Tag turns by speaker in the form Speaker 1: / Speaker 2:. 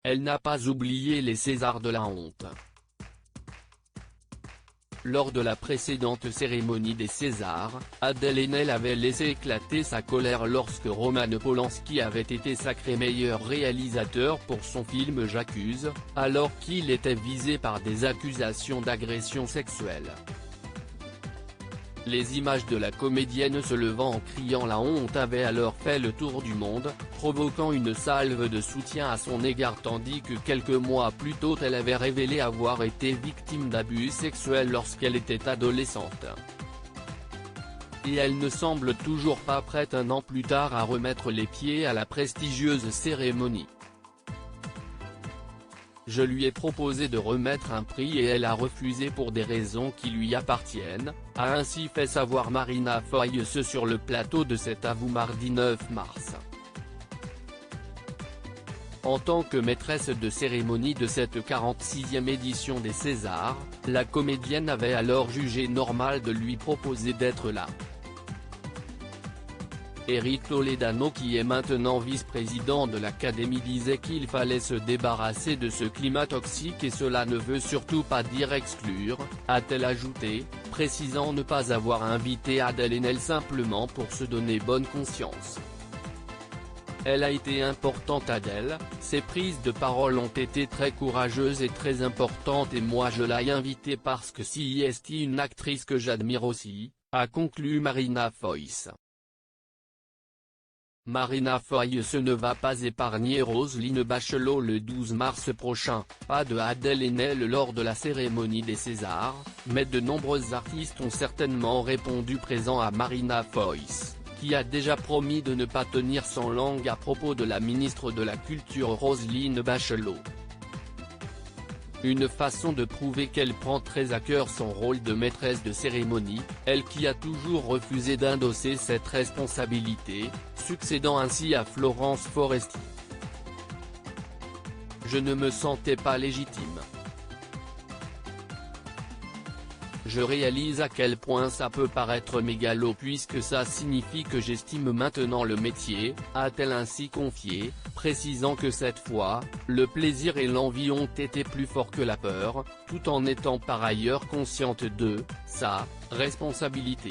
Speaker 1: elle n'a pas oublié les Césars de la honte. Lors de la précédente cérémonie des Césars, Adèle Haenel avait laissé éclater sa colère lorsque Roman Polanski avait été sacré meilleur réalisateur pour son film J'accuse, alors qu'il était visé par des accusations d'agression sexuelle. Les images de la comédienne se levant en criant la honte avaient alors fait le tour du monde, provoquant une salve de soutien à son égard tandis que quelques mois plus tôt elle avait révélé avoir été victime d'abus sexuels lorsqu'elle était adolescente. Et elle ne semble toujours pas prête un an plus tard à remettre les pieds à la prestigieuse cérémonie. Je lui ai proposé de remettre un prix et elle a refusé pour des raisons qui lui appartiennent, a ainsi fait savoir Marina Foïs sur le plateau de cet avou mardi 9 mars. En tant que maîtresse de cérémonie de cette 46e édition des Césars, la comédienne avait alors jugé normal de lui proposer d'être là. Eric Toledano, qui est maintenant vice-président de l'Académie, disait qu'il fallait se débarrasser de ce climat toxique et cela ne veut surtout pas dire exclure, a-t-elle ajouté, précisant ne pas avoir invité Adèle Haenel simplement pour se donner bonne conscience. Elle a été importante Adèle, ses prises de parole ont été très courageuses et très importantes et moi je l'ai invitée parce que c'est une actrice que j'admire aussi, a conclu Marina Foïs. Marina Foïs ne va pas épargner Roselyne Bachelot le 12 mars prochain, pas de Adèle Haenel lors de la cérémonie des Césars, mais de nombreux artistes ont certainement répondu présent à Marina Foïs, qui a déjà promis de ne pas tenir son langue à propos de la ministre de la Culture Roselyne Bachelot. Une façon de prouver qu'elle prend très à cœur son rôle de maîtresse de cérémonie, elle qui a toujours refusé d'endosser cette responsabilité, succédant ainsi à Florence Foresti. Je ne me sentais pas légitime. Je réalise à quel point ça peut paraître mégalo puisque ça signifie que j'estime maintenant le métier, a-t-elle ainsi confié, précisant que cette fois, le plaisir et l'envie ont été plus forts que la peur, tout en étant par ailleurs consciente de sa responsabilité.